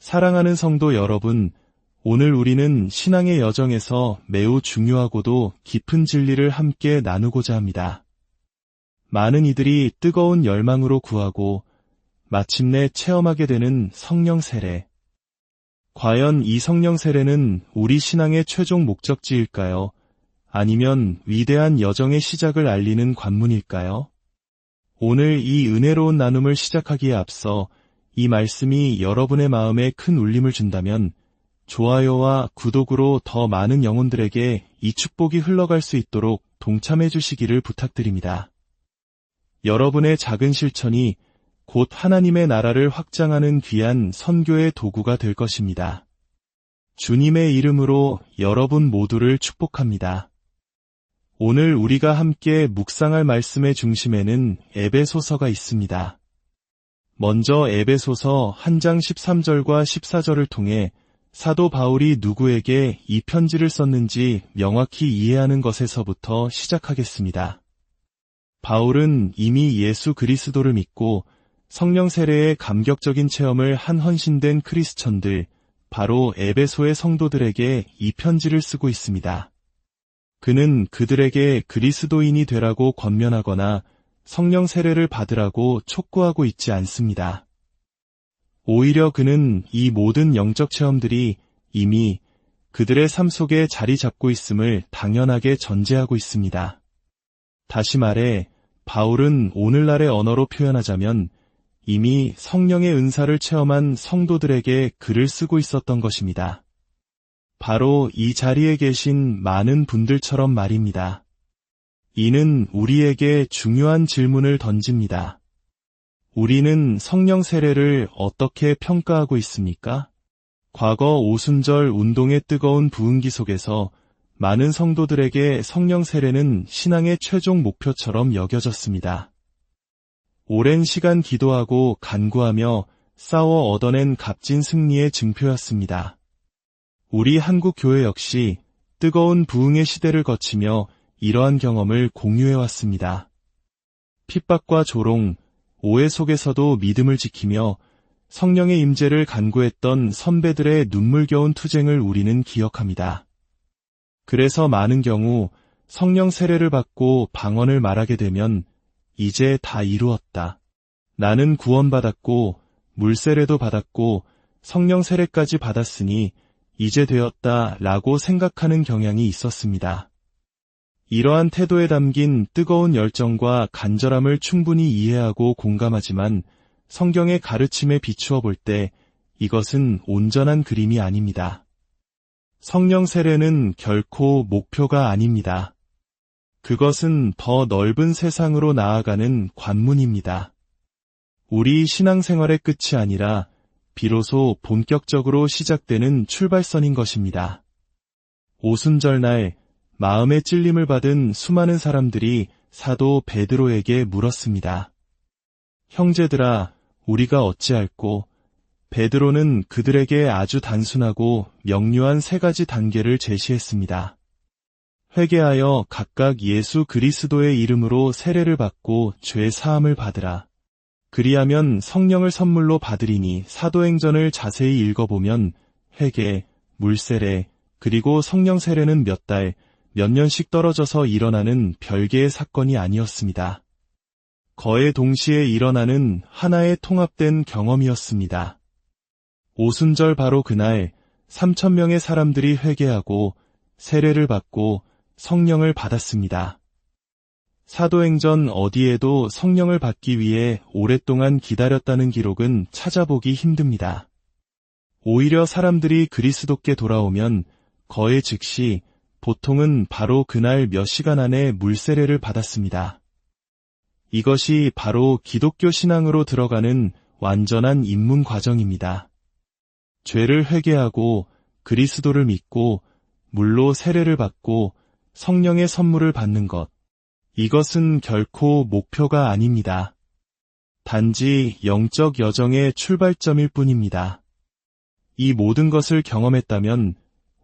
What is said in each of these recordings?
사랑하는 성도 여러분, 오늘 우리는 신앙의 여정에서 매우 중요하고도 깊은 진리를 함께 나누고자 합니다. 많은 이들이 뜨거운 열망으로 구하고 마침내 체험하게 되는 성령 세례. 과연 이 성령 세례는 우리 신앙의 최종 목적지일까요? 아니면 위대한 여정의 시작을 알리는 관문일까요? 오늘 이 은혜로운 나눔을 시작하기에 앞서 이 말씀이 여러분의 마음에 큰 울림을 준다면 좋아요와 구독으로 더 많은 영혼들에게 이 축복이 흘러갈 수 있도록 동참해 주시기를 부탁드립니다. 여러분의 작은 실천이 곧 하나님의 나라를 확장하는 귀한 선교의 도구가 될 것입니다. 주님의 이름으로 여러분 모두를 축복합니다. 오늘 우리가 함께 묵상할 말씀의 중심에는 에베소서가 있습니다. 먼저 에베소서 1장 13절과 14절을 통해 사도 바울이 누구에게 이 편지를 썼는지 명확히 이해하는 것에서부터 시작하겠습니다. 바울은 이미 예수 그리스도를 믿고 성령 세례의 감격적인 체험을 한 헌신된 크리스천들, 바로 에베소의 성도들에게 이 편지를 쓰고 있습니다. 그는 그들에게 그리스도인이 되라고 권면하거나 성령 세례를 받으라고 촉구하고 있지 않습니다. 오히려 그는 이 모든 영적 체험들이 이미 그들의 삶 속에 자리 잡고 있음을 당연하게 전제하고 있습니다. 다시 말해, 바울은 오늘날의 언어로 표현하자면 이미 성령의 은사를 체험한 성도들에게 글을 쓰고 있었던 것입니다. 바로 이 자리에 계신 많은 분들처럼 말입니다. 이는 우리에게 중요한 질문을 던집니다. 우리는 성령 세례를 어떻게 평가하고 있습니까? 과거 오순절 운동의 뜨거운 부흥기 속에서 많은 성도들에게 성령 세례는 신앙의 최종 목표처럼 여겨졌습니다. 오랜 시간 기도하고 간구하며 싸워 얻어낸 값진 승리의 증표였습니다. 우리 한국 교회 역시 뜨거운 부흥의 시대를 거치며 이러한 경험을 공유해왔습니다. 핍박과 조롱, 오해 속에서도 믿음을 지키며 성령의 임재를 간구했던 선배들의 눈물겨운 투쟁을 우리는 기억합니다. 그래서 많은 경우 성령 세례를 받고 방언을 말하게 되면 이제 다 이루었다. 나는 구원받았고 물세례도 받았고 성령 세례까지 받았으니 이제 되었다 라고 생각하는 경향이 있었습니다. 이러한 태도에 담긴 뜨거운 열정과 간절함을 충분히 이해하고 공감하지만 성경의 가르침에 비추어 볼 때 이것은 온전한 그림이 아닙니다. 성령 세례는 결코 목표가 아닙니다. 그것은 더 넓은 세상으로 나아가는 관문입니다. 우리 신앙생활의 끝이 아니라 비로소 본격적으로 시작되는 출발선인 것입니다. 오순절날 마음의 찔림을 받은 수많은 사람들이 사도 베드로에게 물었습니다. 형제들아, 우리가 어찌할꼬? 베드로는 그들에게 아주 단순하고 명료한 3가지 단계를 제시했습니다. 회개하여 각각 예수 그리스도의 이름으로 세례를 받고 죄 사함을 받으라. 그리하면 성령을 선물로 받으리니. 사도행전을 자세히 읽어보면 회개, 물세례, 그리고 성령 세례는 몇 달, 몇 년씩 떨어져서 일어나는 별개의 사건이 아니었습니다. 거의 동시에 일어나는 하나의 통합된 경험이었습니다. 오순절 바로 그날 3,000명의 사람들이 회개하고 세례를 받고 성령을 받았습니다. 사도행전 어디에도 성령을 받기 위해 오랫동안 기다렸다는 기록은 찾아보기 힘듭니다. 오히려 사람들이 그리스도께 돌아오면 거의 즉시, 보통은 바로 그날 몇 시간 안에 물세례를 받았습니다. 이것이 바로 기독교 신앙으로 들어가는 완전한 입문 과정입니다. 죄를 회개하고 그리스도를 믿고 물로 세례를 받고 성령의 선물을 받는 것. 이것은 결코 목표가 아닙니다. 단지 영적 여정의 출발점일 뿐입니다. 이 모든 것을 경험했다면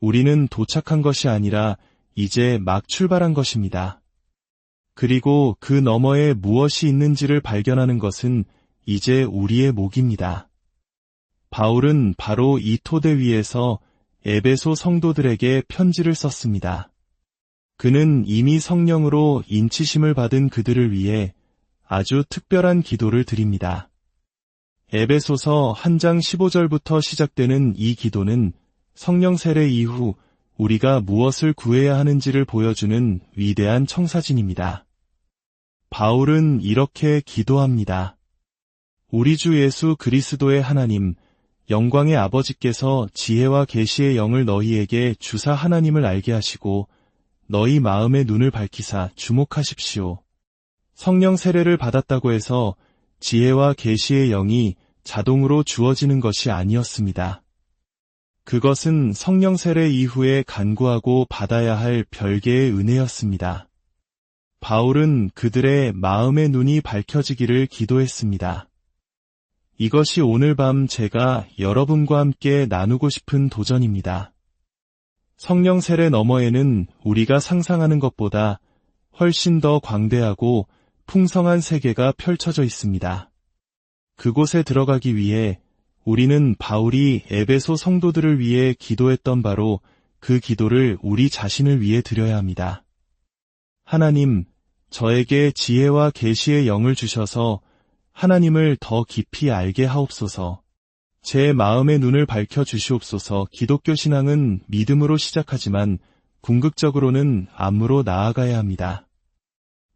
우리는 도착한 것이 아니라 이제 막 출발한 것입니다. 그리고 그 너머에 무엇이 있는지를 발견하는 것은 이제 우리의 몫입니다. 바울은 바로 이 토대 위에서 에베소 성도들에게 편지를 썼습니다. 그는 이미 성령으로 인치심을 받은 그들을 위해 아주 특별한 기도를 드립니다. 에베소서 1장 15절부터 시작되는 이 기도는 성령 세례 이후 우리가 무엇을 구해야 하는지를 보여주는 위대한 청사진입니다. 바울은 이렇게 기도합니다. 우리 주 예수 그리스도의 하나님, 영광의 아버지께서 지혜와 계시의 영을 너희에게 주사 하나님을 알게 하시고 너희 마음의 눈을 밝히사 주목하십시오. 성령 세례를 받았다고 해서 지혜와 계시의 영이 자동으로 주어지는 것이 아니었습니다. 그것은 성령 세례 이후에 간구하고 받아야 할 별개의 은혜였습니다. 바울은 그들의 마음의 눈이 밝혀지기를 기도했습니다. 이것이 오늘 밤 제가 여러분과 함께 나누고 싶은 도전입니다. 성령 세례 너머에는 우리가 상상하는 것보다 훨씬 더 광대하고 풍성한 세계가 펼쳐져 있습니다. 그곳에 들어가기 위해 우리는 바울이 에베소 성도들을 위해 기도했던 바로 그 기도를 우리 자신을 위해 드려야 합니다. 하나님, 저에게 지혜와 계시의 영을 주셔서 하나님을 더 깊이 알게 하옵소서. 제 마음의 눈을 밝혀 주시옵소서. 기독교 신앙은 믿음으로 시작하지만 궁극적으로는 암으로 나아가야 합니다.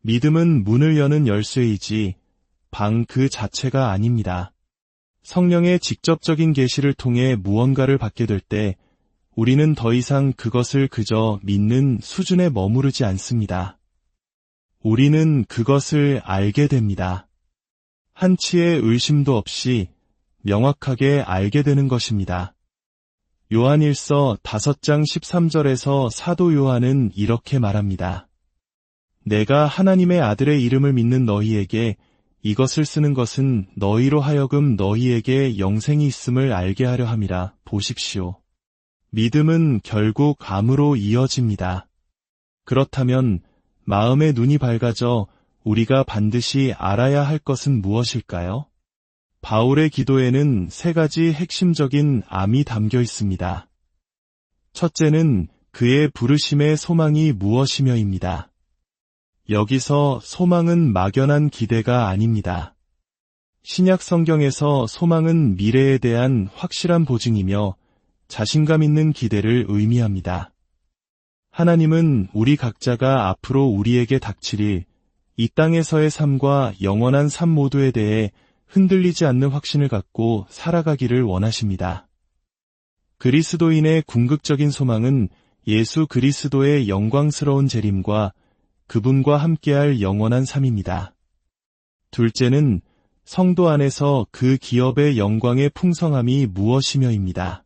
믿음은 문을 여는 열쇠이지 방 그 자체가 아닙니다. 성령의 직접적인 계시를 통해 무언가를 받게 될 때 우리는 더 이상 그것을 그저 믿는 수준에 머무르지 않습니다. 우리는 그것을 알게 됩니다. 한치의 의심도 없이 명확하게 알게 되는 것입니다. 요한일서 5장 13절에서 사도 요한은 이렇게 말합니다. 내가 하나님의 아들의 이름을 믿는 너희에게 이것을 쓰는 것은 너희로 하여금 너희에게 영생이 있음을 알게 하려 함이라. 보십시오. 믿음은 결국 암으로 이어집니다. 그렇다면 마음의 눈이 밝아져 우리가 반드시 알아야 할 것은 무엇일까요? 바울의 기도에는 3가지 핵심적인 암이 담겨 있습니다. 첫째는 그의 부르심의 소망이 무엇이며입니다. 여기서 소망은 막연한 기대가 아닙니다. 신약 성경에서 소망은 미래에 대한 확실한 보증이며 자신감 있는 기대를 의미합니다. 하나님은 우리 각자가 앞으로 우리에게 닥칠 이 땅에서의 삶과 영원한 삶 모두에 대해 흔들리지 않는 확신을 갖고 살아가기를 원하십니다. 그리스도인의 궁극적인 소망은 예수 그리스도의 영광스러운 재림과 그분과 함께할 영원한 삶입니다. 둘째는 성도 안에서 그 기업의 영광의 풍성함이 무엇이며입니다.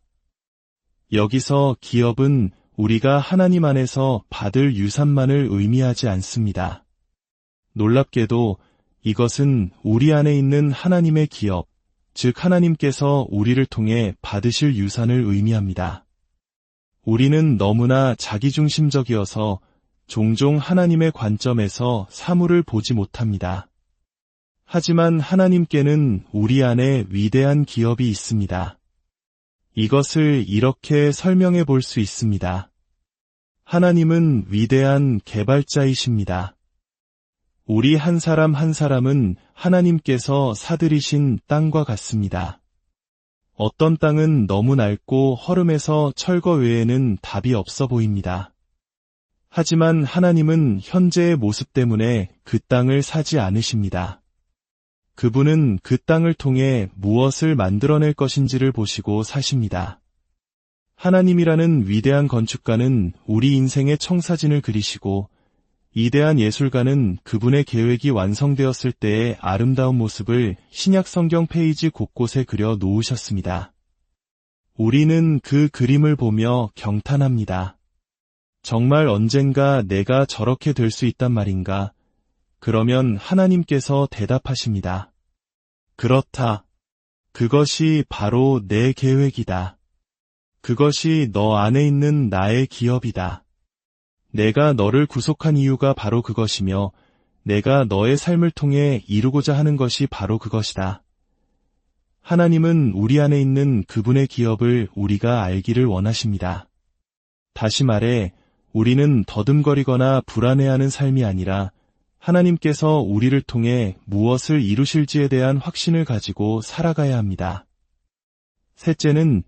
여기서 기업은 우리가 하나님 안에서 받을 유산만을 의미하지 않습니다. 놀랍게도 이것은 우리 안에 있는 하나님의 기업, 즉 하나님께서 우리를 통해 받으실 유산을 의미합니다. 우리는 너무나 자기중심적이어서 종종 하나님의 관점에서 사물을 보지 못합니다. 하지만 하나님께는 우리 안에 위대한 기업이 있습니다. 이것을 이렇게 설명해 볼 수 있습니다. 하나님은 위대한 개발자이십니다. 우리 한 사람 한 사람은 하나님께서 사들이신 땅과 같습니다. 어떤 땅은 너무 낡고 허름해서 철거 외에는 답이 없어 보입니다. 하지만 하나님은 현재의 모습 때문에 그 땅을 사지 않으십니다. 그분은 그 땅을 통해 무엇을 만들어낼 것인지를 보시고 사십니다. 하나님이라는 위대한 건축가는 우리 인생의 청사진을 그리시고 이대한 예술가는 그분의 계획이 완성되었을 때의 아름다운 모습을 신약 성경 페이지 곳곳에 그려 놓으셨습니다. 우리는 그 그림을 보며 경탄합니다. 정말 언젠가 내가 저렇게 될 수 있단 말인가? 그러면 하나님께서 대답하십니다. 그렇다. 그것이 바로 내 계획이다. 그것이 너 안에 있는 나의 기업이다. 내가 너를 구속한 이유가 바로 그것이며 내가 너의 삶을 통해 이루고자 하는 것이 바로 그것이다. 하나님은 우리 안에 있는 그분의 기업을 우리가 알기를 원하십니다. 다시 말해, 우리는 더듬거리거나 불안해하는 삶이 아니라 하나님께서 우리를 통해 무엇을 이루실지에 대한 확신을 가지고 살아가야 합니다. 셋째는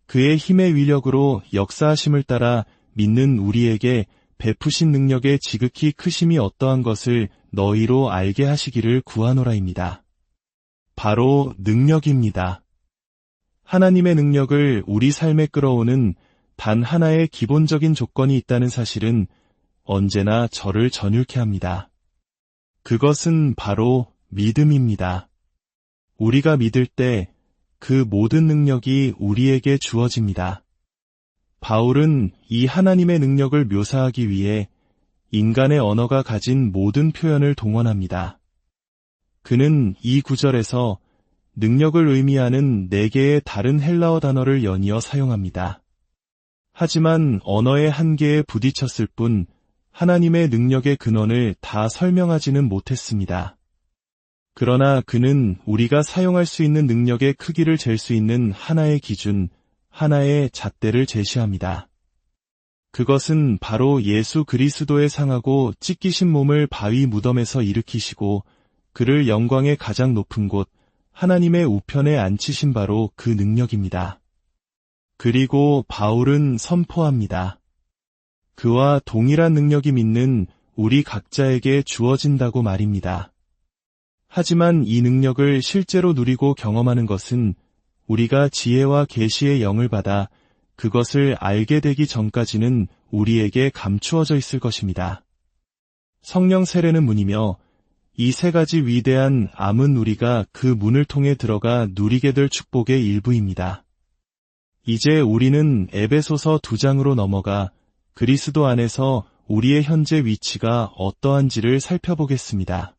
그의 힘의 위력으로 역사하심을 따라 믿는 우리에게 베푸신 능력의 지극히 크심이 어떠한 것을 너희로 알게 하시기를 구하노라입니다. 바로 능력입니다. 하나님의 능력을 우리 삶에 끌어오는 단 하나의 기본적인 조건이 있다는 사실은 언제나 저를 전율케 합니다. 그것은 바로 믿음입니다. 우리가 믿을 때 그 모든 능력이 우리에게 주어집니다. 바울은 이 하나님의 능력을 묘사하기 위해 인간의 언어가 가진 모든 표현을 동원합니다. 그는 이 구절에서 능력을 의미하는 4개의 다른 헬라어 단어를 연이어 사용합니다. 하지만 언어의 한계에 부딪혔을 뿐 하나님의 능력의 근원을 다 설명하지는 못했습니다. 그러나 그는 우리가 사용할 수 있는 능력의 크기를 잴 수 있는 하나의 기준, 하나의 잣대를 제시합니다. 그것은 바로 예수 그리스도의 상하고 찢기신 몸을 바위 무덤에서 일으키시고 그를 영광의 가장 높은 곳, 하나님의 우편에 앉히신 바로 그 능력입니다. 그리고 바울은 선포합니다. 그와 동일한 능력이 믿는 우리 각자에게 주어진다고 말입니다. 하지만 이 능력을 실제로 누리고 경험하는 것은 우리가 지혜와 계시의 영을 받아 그것을 알게 되기 전까지는 우리에게 감추어져 있을 것입니다. 성령 세례는 문이며 이 3가지 위대한 암은 우리가 그 문을 통해 들어가 누리게 될 축복의 일부입니다. 이제 우리는 에베소서 2장으로 넘어가 그리스도 안에서 우리의 현재 위치가 어떠한지를 살펴보겠습니다.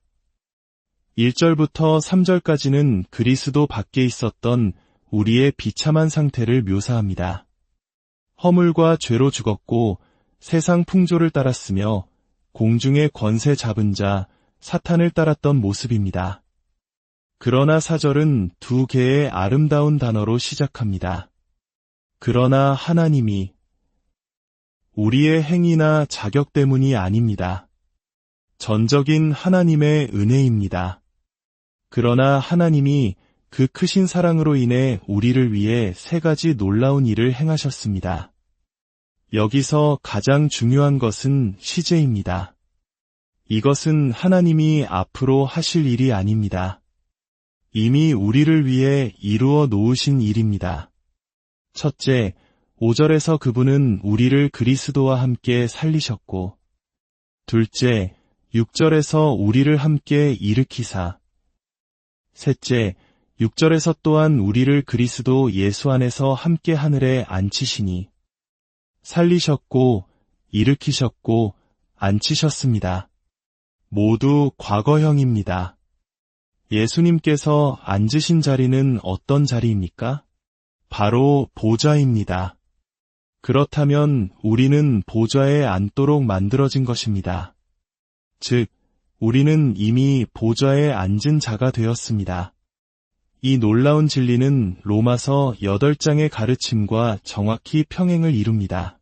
1절부터 3절까지는 그리스도 밖에 있었던 우리의 비참한 상태를 묘사합니다. 허물과 죄로 죽었고 세상 풍조를 따랐으며 공중의 권세 잡은 자 사탄을 따랐던 모습입니다. 그러나 4절은 2개의 아름다운 단어로 시작합니다. 그러나 하나님이 우리의 행위나 자격 때문이 아닙니다. 전적인 하나님의 은혜입니다. 그러나 하나님이 그 크신 사랑으로 인해 우리를 위해 3가지 놀라운 일을 행하셨습니다. 여기서 가장 중요한 것은 시제입니다. 이것은 하나님이 앞으로 하실 일이 아닙니다. 이미 우리를 위해 이루어 놓으신 일입니다. 첫째, 5절에서 그분은 우리를 그리스도와 함께 살리셨고, 둘째, 6절에서 우리를 함께 일으키사, 셋째, 6절에서 또한 우리를 그리스도 예수 안에서 함께 하늘에 앉히시니 살리셨고 일으키셨고 앉히셨습니다. 모두 과거형입니다. 예수님께서 앉으신 자리는 어떤 자리입니까? 바로 보좌입니다. 그렇다면 우리는 보좌에 앉도록 만들어진 것입니다. 즉, 우리는 이미 보좌에 앉은 자가 되었습니다. 이 놀라운 진리는 로마서 8장의 가르침과 정확히 평행을 이룹니다.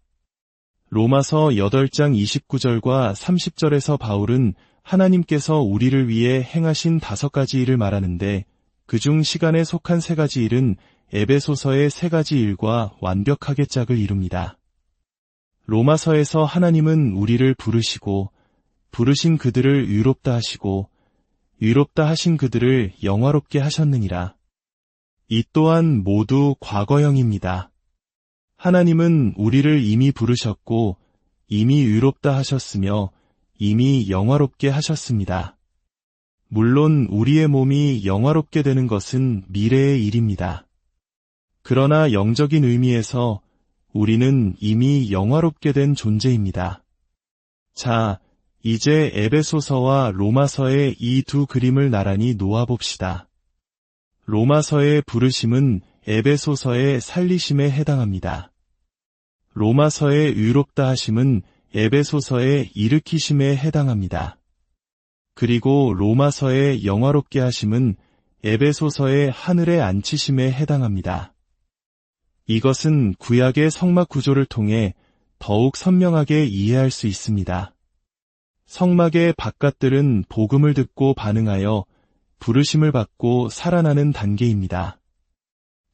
로마서 8장 29절과 30절에서 바울은 하나님께서 우리를 위해 행하신 5가지 일을 말하는데 그중 시간에 속한 3가지 일은 에베소서의 3가지 일과 완벽하게 짝을 이룹니다. 로마서에서 하나님은 우리를 부르시고 부르신 그들을 의롭다 하시고 의롭다 하신 그들을 영화롭게 하셨느니라. 이 또한 모두 과거형입니다. 하나님은 우리를 이미 부르셨고 이미 의롭다 하셨으며 이미 영화롭게 하셨습니다. 물론 우리의 몸이 영화롭게 되는 것은 미래의 일입니다. 그러나 영적인 의미에서 우리는 이미 영화롭게 된 존재입니다. 자, 이제 에베소서와 로마서의 이 2 그림을 나란히 놓아봅시다. 로마서의 부르심은 에베소서의 살리심에 해당합니다. 로마서의 의롭다 하심은 에베소서의 일으키심에 해당합니다. 그리고 로마서의 영화롭게 하심은 에베소서의 하늘에 앉히심에 해당합니다. 이것은 구약의 성막 구조를 통해 더욱 선명하게 이해할 수 있습니다. 성막의 바깥들은 복음을 듣고 반응하여 부르심을 받고 살아나는 단계입니다.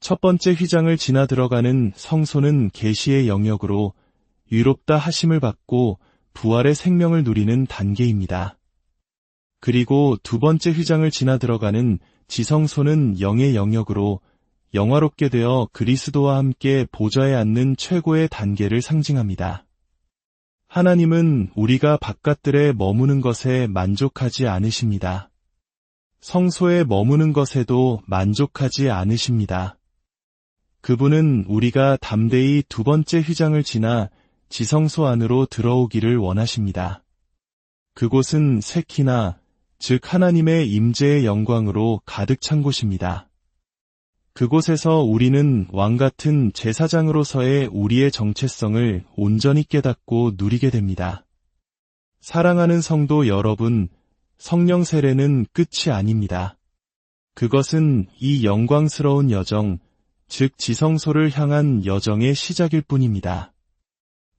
첫 번째 휘장을 지나 들어가는 성소는 계시의 영역으로 위롭다 하심을 받고 부활의 생명을 누리는 단계입니다. 그리고 두 번째 휘장을 지나 들어가는 지성소는 영의 영역으로 영화롭게 되어 그리스도와 함께 보좌에 앉는 최고의 단계를 상징합니다. 하나님은 우리가 바깥들에 머무는 것에 만족하지 않으십니다. 성소에 머무는 것에도 만족하지 않으십니다. 그분은 우리가 담대히 두 번째 휘장을 지나 지성소 안으로 들어오기를 원하십니다. 그곳은 세키나, 즉 하나님의 임재의 영광으로 가득 찬 곳입니다. 그곳에서 우리는 왕같은 제사장으로서의 우리의 정체성을 온전히 깨닫고 누리게 됩니다. 사랑하는 성도 여러분, 성령 세례는 끝이 아닙니다. 그것은 이 영광스러운 여정, 즉 지성소를 향한 여정의 시작일 뿐입니다.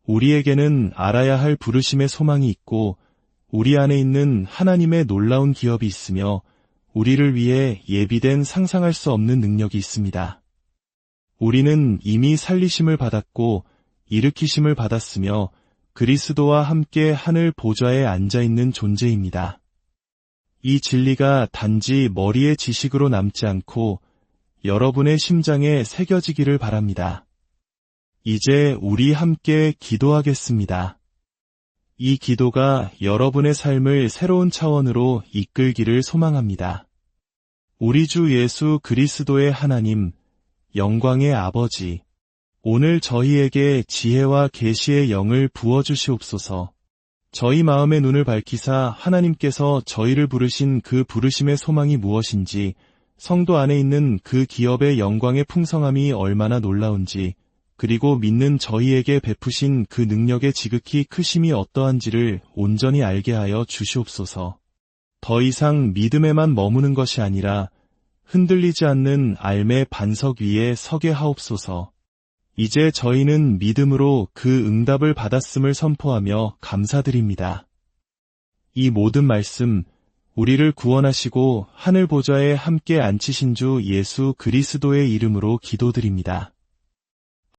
우리에게는 알아야 할 부르심의 소망이 있고 우리 안에 있는 하나님의 놀라운 기업이 있으며 우리를 위해 예비된 상상할 수 없는 능력이 있습니다. 우리는 이미 살리심을 받았고 일으키심을 받았으며 그리스도와 함께 하늘 보좌에 앉아있는 존재입니다. 이 진리가 단지 머리의 지식으로 남지 않고 여러분의 심장에 새겨지기를 바랍니다. 이제 우리 함께 기도하겠습니다. 이 기도가 여러분의 삶을 새로운 차원으로 이끌기를 소망합니다. 우리 주 예수 그리스도의 하나님, 영광의 아버지, 오늘 저희에게 지혜와 계시의 영을 부어주시옵소서. 저희 마음의 눈을 밝히사 하나님께서 저희를 부르신 그 부르심의 소망이 무엇인지, 성도 안에 있는 그 기업의 영광의 풍성함이 얼마나 놀라운지, 그리고 믿는 저희에게 베푸신 그 능력의 지극히 크심이 어떠한지를 온전히 알게 하여 주시옵소서. 더 이상 믿음에만 머무는 것이 아니라 흔들리지 않는 알매 반석 위에 서게 하옵소서. 이제 저희는 믿음으로 그 응답을 받았음을 선포하며 감사드립니다. 이 모든 말씀, 우리를 구원하시고 하늘 보좌에 함께 앉히신 주 예수 그리스도의 이름으로 기도드립니다.